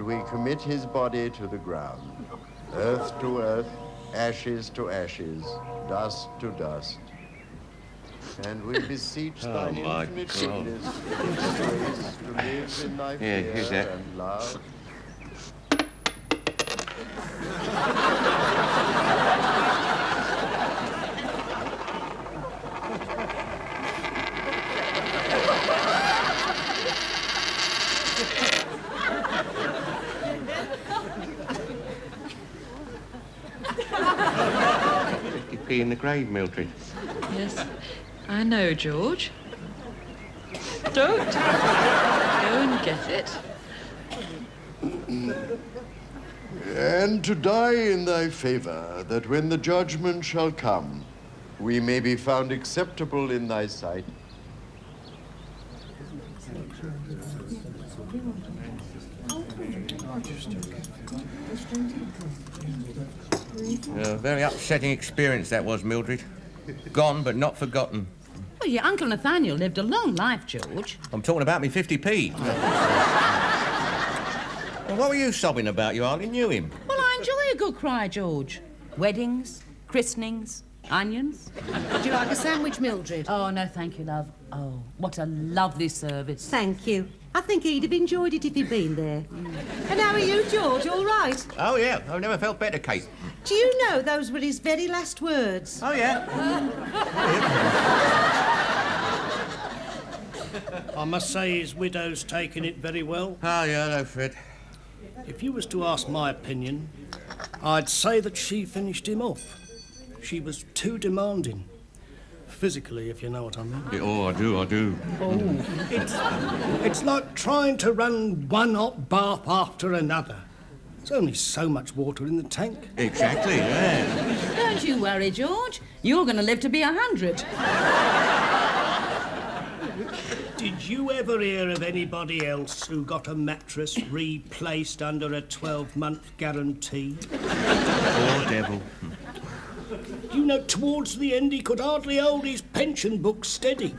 and we commit his body to the ground. Earth to earth, ashes to ashes, dust to dust. And we beseech thine infinite goodness to live in thy fear and love. In the grave, Mildred. Yes, I know, George. Don't go and get it. And to die in thy favor, that when the judgment shall come, we may be found acceptable in thy sight. Very upsetting experience that was, Mildred. Gone, but not forgotten. Well, your Uncle Nathaniel lived a long life, George. I'm talking about me 50p. Well, what were you sobbing about? You hardly knew him. Well, I enjoy a good cry, George. Weddings, christenings, onions. Would you like a sandwich, Mildred? Oh, no, thank you, love. Oh, what a lovely service. Thank you. I think he'd have enjoyed it if he'd been there. And how are you, George? All right? Oh, yeah. I've never felt better, Kate. Do you know those were his very last words? Oh, yeah. I must say his widow's taken it very well. Oh, yeah, I know, Fred. If you was to ask my opinion, I'd say that she finished him off. She was too demanding. Physically, if you know what I mean. Yeah, oh, I do. Oh, it's like trying to run one hot bath after another. There's only so much water in the tank. Exactly, yeah. Don't you worry, George. You're going to live to be 100. Did you ever hear of anybody else who got a mattress replaced under a 12-month guarantee? Poor devil. You know, towards the end, he could hardly hold his pension book steady.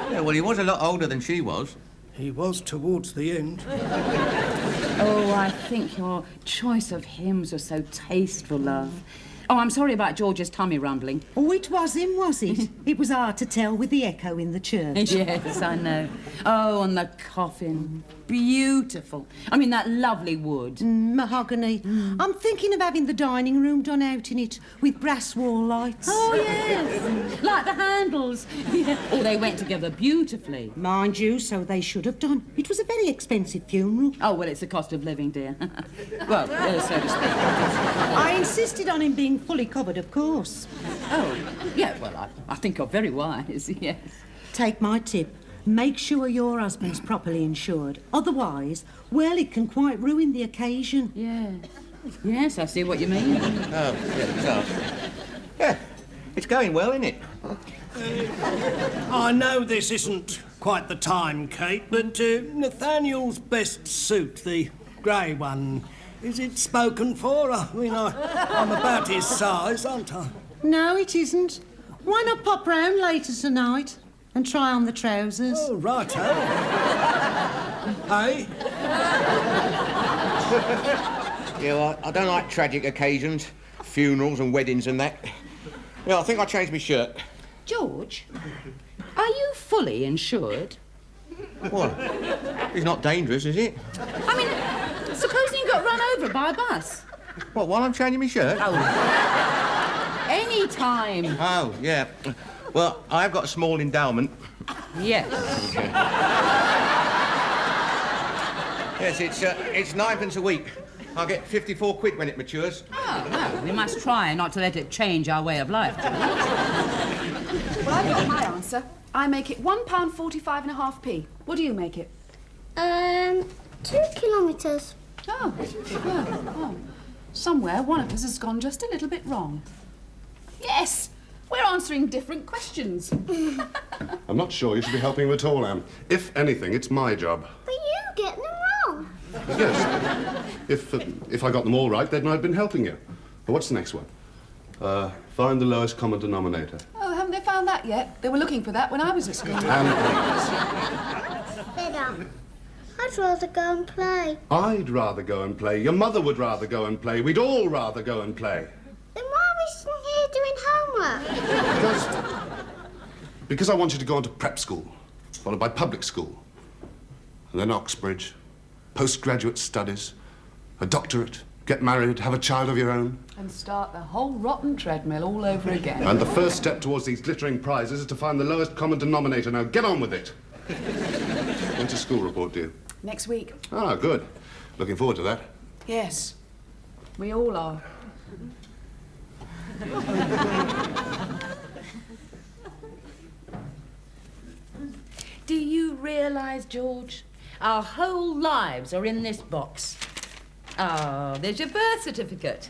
Yeah, well, he was a lot older than she was. He was towards the end. Oh, I think your choice of hymns was so tasteful, love. Oh, I'm sorry about George's tummy rumbling. Oh, it was him, was it? It was hard to tell with the echo in the church. Yes, I know. Oh, and the coffin. Beautiful. I mean, that lovely wood. Mahogany. I'm thinking of having the dining room done out in it with brass wall lights. Oh, yes. Like the handles. Yeah. Oh, they went together beautifully. Mind you, so they should have done. It was a very expensive funeral. Oh, well, it's the cost of living, dear. Well, so to speak. I insisted on him being fully covered, of course. Oh, yeah, well, I think you're very wise, yes. Take my tip. Make sure your husband's properly insured. Otherwise, well, it can quite ruin the occasion. Yes. Yes, I see what you mean. Oh, yeah, so. Yeah, it's going well, isn't it? I know this isn't quite the time, Kate, but Nathaniel's best suit, the grey one, is it spoken for? I mean, I'm about his size, aren't I? No, it isn't. Why not pop round later tonight and try on the trousers? Oh, righto. Hey? Yeah, well, I don't like tragic occasions, funerals and weddings and that. Yeah, I think I'll change my shirt. George, are you fully insured? What? It's not dangerous, is it? I mean, supposing you got run over by a bus? What, while I'm changing my shirt? Oh. Any time. Oh, yeah. Well, I've got a small endowment. Yes. Yes, it's 9pence a week. I'll get 54 quid when it matures. Oh, no, we must try not to let it change our way of life. Well, I've got my answer. I make it £1.45.5p. What do you make it? 2 kilometres. Oh, well, oh. Somewhere one of us has gone just a little bit wrong. Yes, we're answering different questions. I'm not sure you should be helping him at all, Anne. If anything, it's my job. But you get them wrong. Yes. If I got them all right, then I'd been helping you. But what's the next one? Find the lowest common denominator. Oh, haven't they found that yet? They were looking for that when I was at school. And Fed up. I'd rather go and play. I'd rather go and play. Your mother would rather go and play. We'd all rather go and play. Then why are we sitting here doing homework? Because I wanted to go on to prep school, followed by public school, and then Oxbridge, postgraduate studies, a doctorate, get married, have a child of your own. And start the whole rotten treadmill all over again. And the first step towards these glittering prizes is to find the lowest common denominator. Now, get on with it. When's your school report due? Next week. Ah, good. Looking forward to that. Yes. We all are. Do you realise, George, our whole lives are in this box? Oh, there's your birth certificate.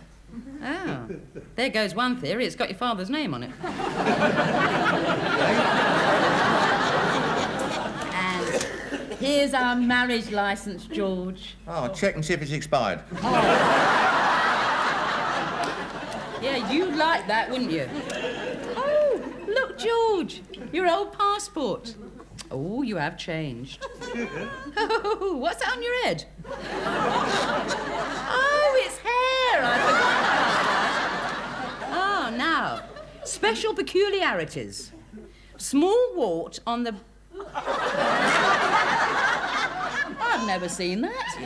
Oh, there goes one theory. It's got your father's name on it. And here's our marriage licence, George. Oh, check and see if it's expired. Yeah, you'd like that, wouldn't you? Oh, look, George, your old passport. Oh, you have changed. Oh, what's that on your head? Oh, it's hair. I forgot about that. Oh, now, special peculiarities. Small wart on the... I've never seen that.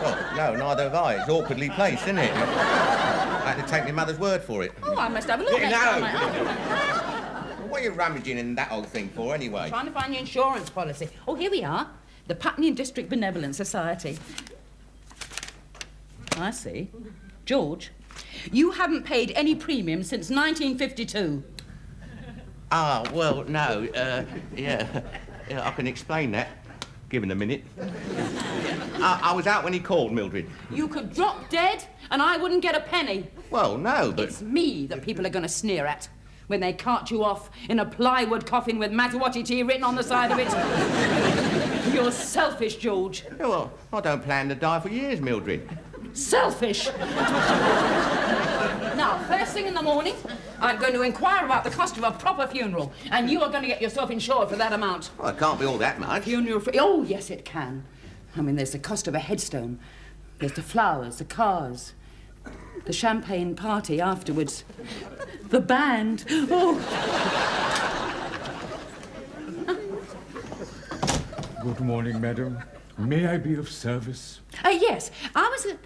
Oh, no, neither have I. It's awkwardly placed, isn't it? I had to take my mother's word for it. Oh, I must have a look next time I... What are you rummaging in that old thing for, anyway? Trying to find your insurance policy. Oh, here we are. The Putney and District Benevolent Society. I see. George, you haven't paid any premium since 1952. Ah, well, no, yeah, I can explain that, given a minute. I was out when he called, Mildred. You could drop dead and I wouldn't get a penny. Well, no, but... It's me that people are going to sneer at when they cart you off in a plywood coffin with Matawati tea written on the side of it. You're selfish, George. Yeah, well, I don't plan to die for years, Mildred. Selfish! Now, first thing in the morning, I'm going to inquire about the cost of a proper funeral, and you are going to get yourself insured for that amount. Well, it can't be all that much. Funeral for... Oh, yes, it can. I mean, there's the cost of a headstone. There's the flowers, the cars, the champagne party afterwards, the band. Oh. Good morning, madam. May I be of service? Yes, I was at...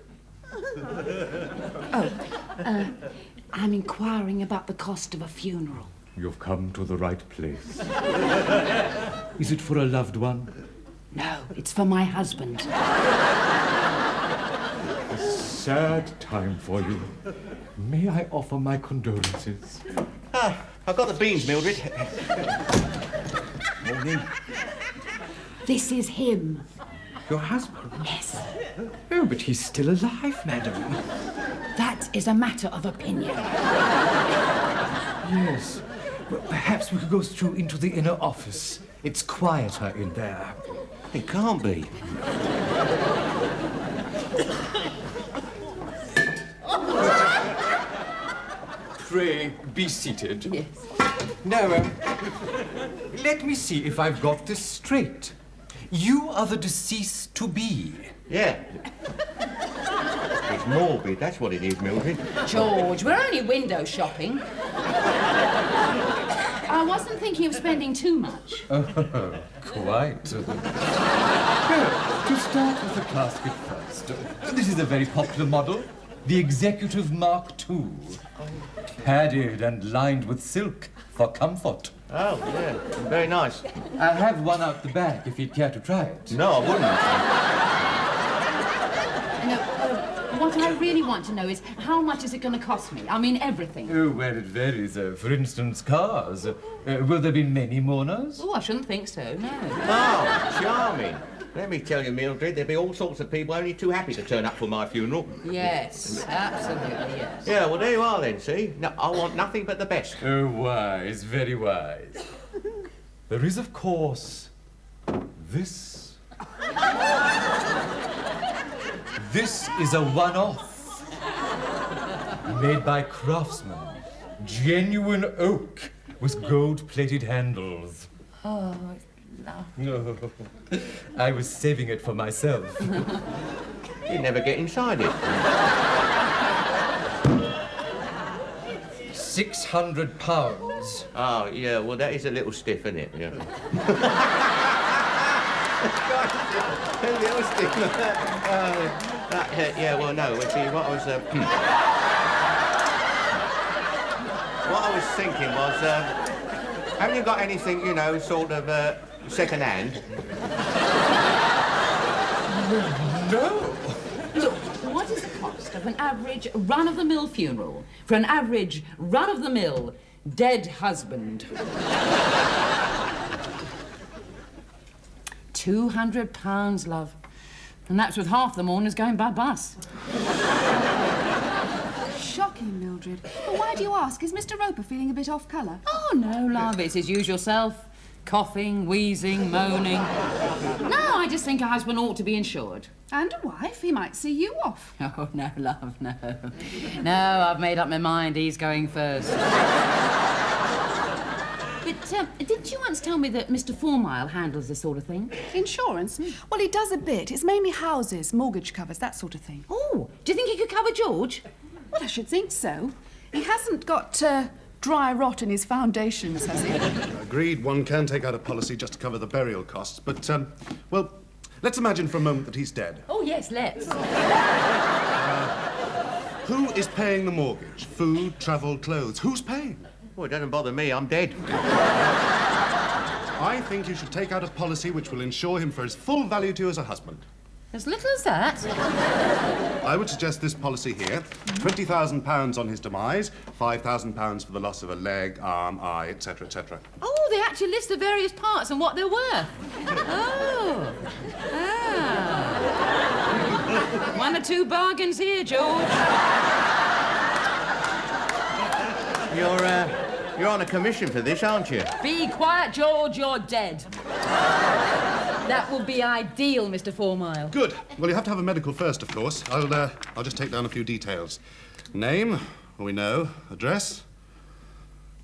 I'm inquiring about the cost of a funeral. You've come to the right place. Is it for a loved one? No, it's for my husband. A sad time for you. May I offer my condolences? I've got the beans, Mildred. Morning. This is him. Your husband? Yes. Oh, but he's still alive, madam. That is a matter of opinion. Yes. Well, perhaps we could go through into the inner office. It's quieter in there. It can't be. Pray, be seated. Yes. Now, let me see if I've got this straight. You are the deceased to be. Yeah. It's morbid, that's what it is, Mildred. George, we're only window shopping. I wasn't thinking of spending too much. Quite. To start with the casket first. This is a very popular model, the Executive Mark II. Padded and lined with silk for comfort. Oh, yeah, very nice. I have one out the back if you'd care to try it. No, I wouldn't. No, what I really want to know is how much is it going to cost me? I mean, everything. Oh, well, it varies. For instance, cars. Will there be many mourners? Oh, I shouldn't think so, no. Oh, charming. Let me tell you, Mildred, there'll be all sorts of people only too happy to turn up for my funeral. Yes, absolutely, yes. Yeah, well, there you are then, see? No, I want nothing but the best. Oh, wise, very wise. There is, of course, this. This is a one-off. Made by craftsmen. Genuine oak with gold-plated handles. Oh, No, I was saving it for myself. You never get inside it. £600. Oh, yeah, well, that is a little stiff, isn't it? Yeah. A little stiff. Yeah, well, no, well, see, what I was... what I was thinking was, haven't you got anything, you know, sort of, second-hand? No. Look, what is the cost of an average run-of-the-mill funeral for an average run-of-the-mill dead husband? £200, love. And that's with half the mourners going by bus. Shocking, Mildred. But why do you ask? Is Mr. Roper feeling a bit off colour? Oh, no, love, it's his usual self. Coughing, wheezing, moaning. No, I just think a husband ought to be insured. And a wife. He might see you off. Oh, no, love, no. No, I've made up my mind. He's going first. But didn't you once tell me that Mr. Fourmile handles this sort of thing? Insurance? Well, he does a bit. It's mainly houses, mortgage covers, that sort of thing. Oh, do you think he could cover George? Well, I should think so. He hasn't got dry rot in his foundations, has he? Agreed, one can take out a policy just to cover the burial costs, but, well, let's imagine for a moment that he's dead. Oh, yes, let's. Who is paying the mortgage? Food, travel, clothes. Who's paying? Well, it doesn't bother me, I'm dead. I think you should take out a policy which will insure him for his full value to you as a husband. As little as that? I would suggest this policy here. £20,000 on his demise, £5,000 for the loss of a leg, arm, eye, etc., etc. Oh, they actually list the various parts and what they're worth. Oh. Ah. One or two bargains here, George. You're on a commission for this, aren't you? Be quiet, George, you're dead. That will be ideal, Mr. Fourmile. Good. Well, you have to have a medical first, of course. I'll just take down a few details. Name, well, we know. Address?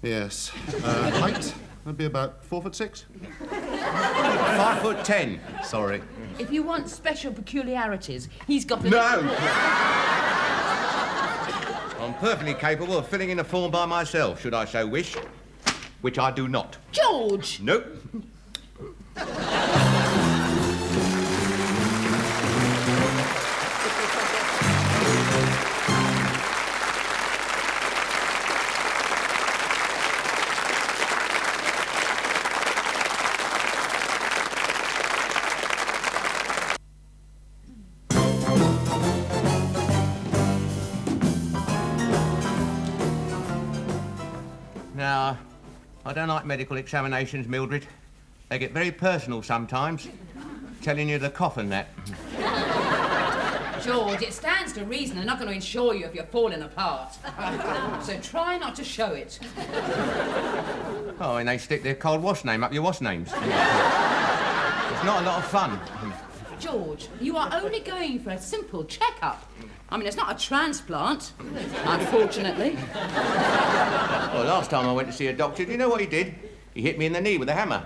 Yes. Height? That'd be about 4'6". 5'10". Sorry. If you want special peculiarities, he's got a... No! I'm perfectly capable of filling in a form by myself, should I so wish. Which I do not. George! Nope. Now, I don't like medical examinations, Mildred. They get very personal sometimes, telling you the cough and that. George, it stands to reason they're not going to insure you if you're falling apart. So try not to show it. Oh, and they stick their cold wash name up your wash names. It's not a lot of fun. George, you are only going for a simple checkup. I mean, it's not a transplant, unfortunately. Well, last time I went to see a doctor, do you know what he did? He hit me in the knee with a hammer.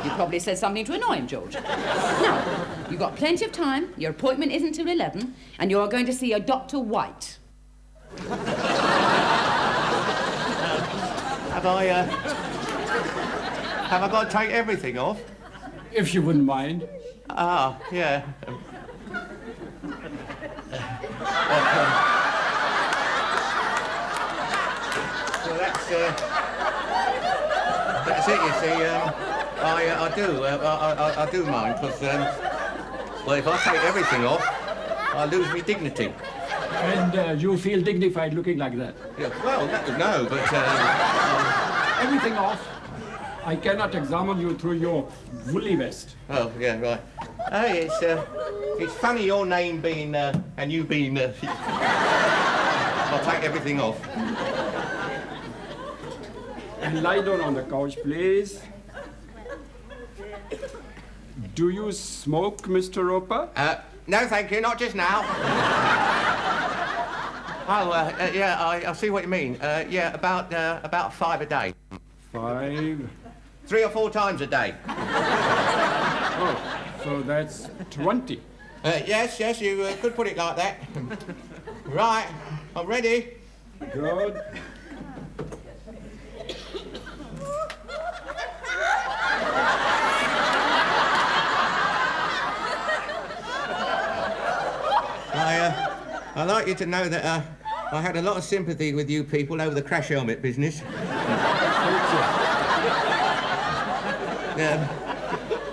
You probably said something to annoy him, George. Now, you've got plenty of time. Your appointment isn't till 11, and you're going to see a Dr. White. Have I got to take everything off? If you wouldn't mind. Ah, yeah. Well, that's it, you see. I do mind, because, well, if I take everything off, I lose my dignity. And you feel dignified looking like that? Yeah, well, no, but... Everything off. I cannot examine you through your woolly vest. Oh, yeah, right. Hey, it's funny your name being, and you being, I'll take everything off. And lie down on the couch, please. Do you smoke, Mr. Roper? No, thank you, not just now. Yeah, I see what you mean. Yeah, about 5 a day. 5. 3 or 4 times a day. Oh, so that's 20. Yes, you could put it like that. Right, I'm ready. Good. I'd like you to know that I had a lot of sympathy with you people over the crash helmet business.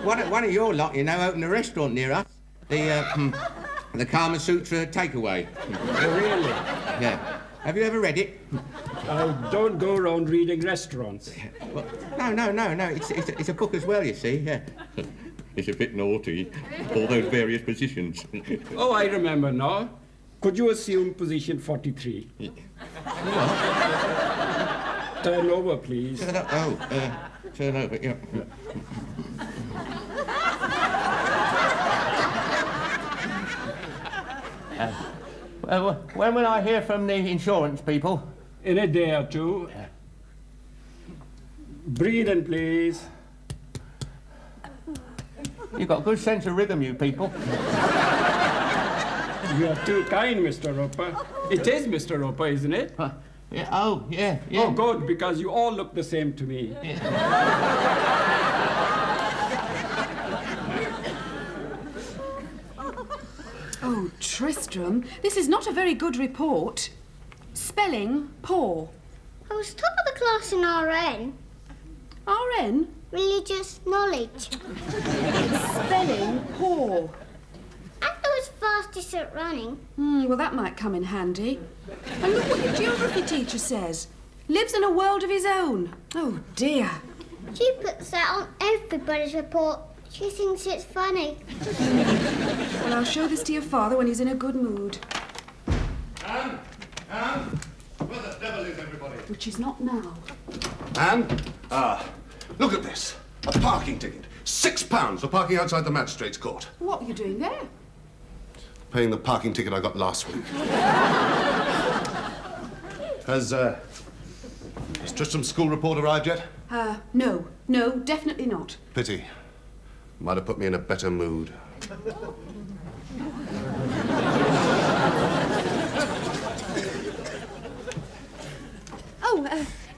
One of your lot, you know, opened a restaurant near us. The Kama Sutra takeaway. Really? Yeah. Have you ever read it? I don't go around reading restaurants. Well, no. It's a book as well, you see. Yeah. It's a bit naughty, all those various positions. Oh, I remember now. Could you assume position 43? Yeah. Turn over, please. Turn over, yeah. When will I hear from the insurance people? In a day or two. Breathe in, please. You've got a good sense of rhythm, you people. You are too kind, Mr. Roper. It is Mr. Roper, isn't it? Yeah. Oh, yeah. Oh, good, because you all look the same to me. Oh, Tristram, this is not a very good report. Spelling poor. I was top of the class in RN. RN? Religious knowledge. Spelling poor. And I was fastest at running. Well, that might come in handy. And look what your geography teacher says. Lives in a world of his own. Oh, dear. She puts that on everybody's report. She thinks it's funny. Well, I'll show this to your father when he's in a good mood. Anne? Where the devil is everybody? Which is not now. Anne? Look at this. A parking ticket. £6 for parking outside the magistrate's court. What are you doing there? Paying the parking ticket I got last week. Has Tristram's school report arrived yet? No, definitely not. Pity. Might have put me in a better mood. Oh,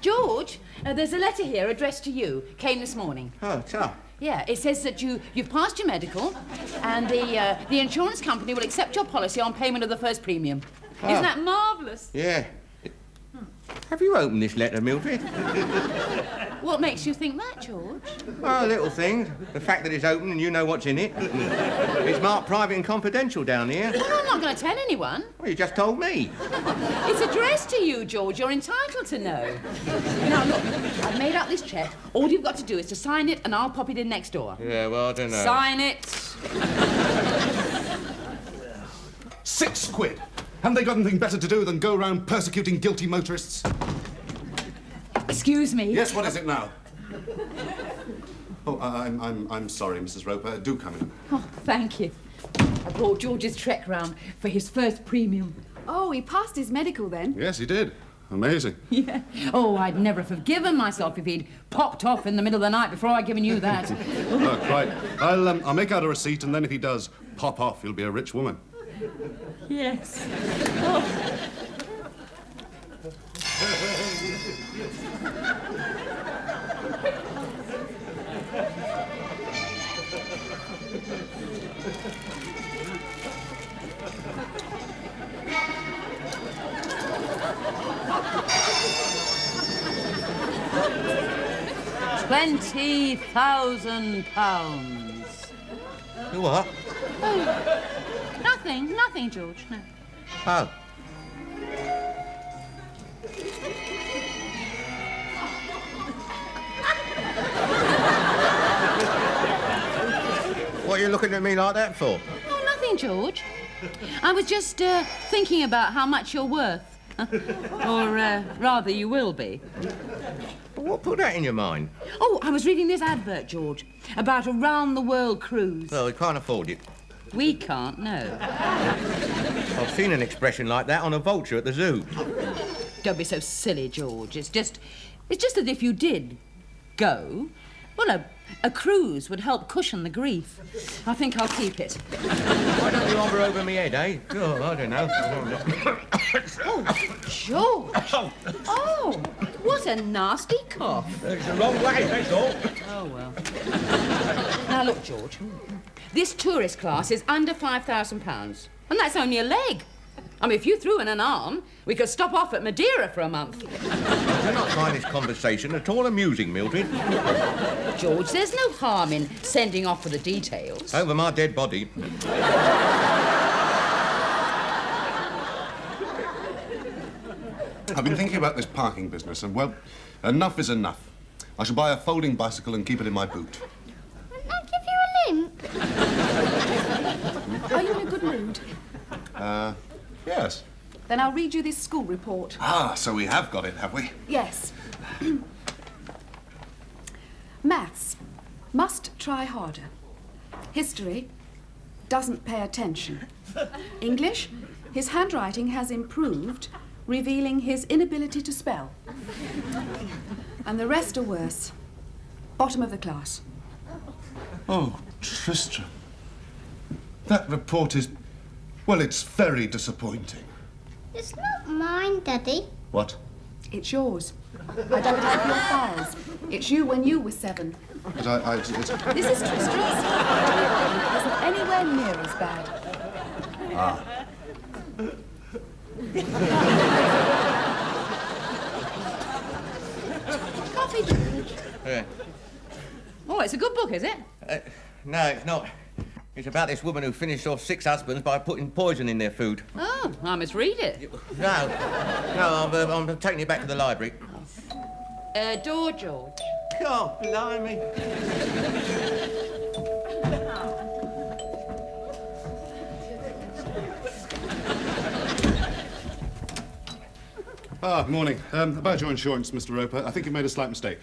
George, there's a letter here addressed to you. Came this morning. Oh, so? Yeah, it says that you've passed your medical and the insurance company will accept your policy on payment of the first premium. Oh. Isn't that marvellous? Yeah. Have you opened this letter, Mildred? What makes you think that, George? Oh, little things. The fact that it's open and you know what's in it. It's marked private and confidential down here. Well, I'm not going to tell anyone. Well, you just told me. It's addressed to you, George. You're entitled to know. Now, look, I've made out this cheque. All you've got to do is to sign it and I'll pop it in next door. Yeah, well, I don't know. Sign it. £6. Haven't they got anything better to do than go around persecuting guilty motorists? Excuse me? Yes, what is it now? Oh, I'm sorry, Mrs. Roper. Do come in. Oh, thank you. I brought George's trek round for his first premium. Oh, he passed his medical then? Yes, he did. Amazing. Yeah. Oh, I'd never have forgiven myself if he'd popped off in the middle of the night before I'd given you that. Oh, quite. I'll make out a receipt, and then if he does pop off, you'll be a rich woman. Yes. Oh. £20,000. What? Oh, nothing, George, no. Oh. What are you looking at me like that for? Oh, nothing, George. I was just thinking about how much you're worth. Or rather, you will be. What put that in your mind? Oh, I was reading this advert, George, about a round-the-world cruise. Well, we can't afford it. We can't, no. I've seen an expression like that on a vulture at the zoo. Don't be so silly, George. It's just as if you did go, Well, a cruise would help cushion the grief. I think I'll keep it. Why don't you hover over me head, eh? Oh, I don't know. Oh, George. Oh, what a nasty cough. It's the wrong way, that's all. Oh, well. Now, look, George. This tourist class is under £5,000, and that's only a leg. I mean, if you threw in an arm, we could stop off at Madeira for a month. I do not find this conversation at all amusing, Mildred. George, there's no harm in sending off for the details. Over my dead body. I've been thinking about this parking business, and, well, enough is enough. I shall buy a folding bicycle and keep it in my boot. Wouldn't that give you a limp? Are you in a good mood? Yes. Then I'll read you this school report. Ah, so we have got it, have we? Yes. Maths. Must try harder. History. Doesn't pay attention. English. His handwriting has improved, revealing his inability to spell. And the rest are worse. Bottom of the class. Oh, Tristram. That report is... well, it's very disappointing. It's not mine, Daddy. What? It's yours. I dug it out of your files. It's you when you were 7. But it's... This is Tristram's. It isn't anywhere near as bad. Ah. Coffee, George. Yeah. Oh, it's a good book, is it? No, it's not. It's about this woman who finished off 6 husbands by putting poison in their food. Oh, I must read it. No, I'm taking it back to the library. Door, George. God, blimey. Morning. About your insurance, Mr. Roper, I think you made a slight mistake.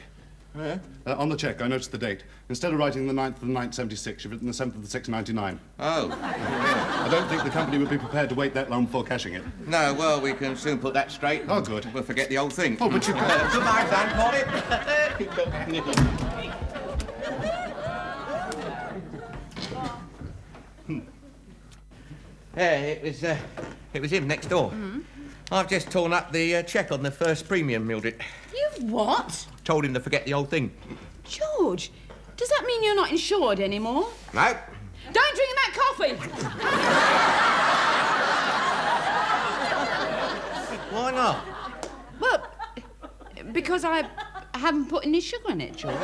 Yeah? On the cheque, I noticed the date. Instead of writing the 9th of the 9th, 76, you've written the 7th of the 6th, 99. Oh. I don't think the company would be prepared to wait that long before cashing it. No, well, we can soon put that straight. Oh, good. We'll forget the old thing. Oh, but you can't. Goodbye, Dan. Yeah, it was him next door. Mm. I've just torn up the cheque on the first premium, Mildred. You've what? Told him to forget the old thing. George, does that mean you're not insured anymore? No. Don't drink that coffee! Why not? Well, because I haven't put any sugar in it, George.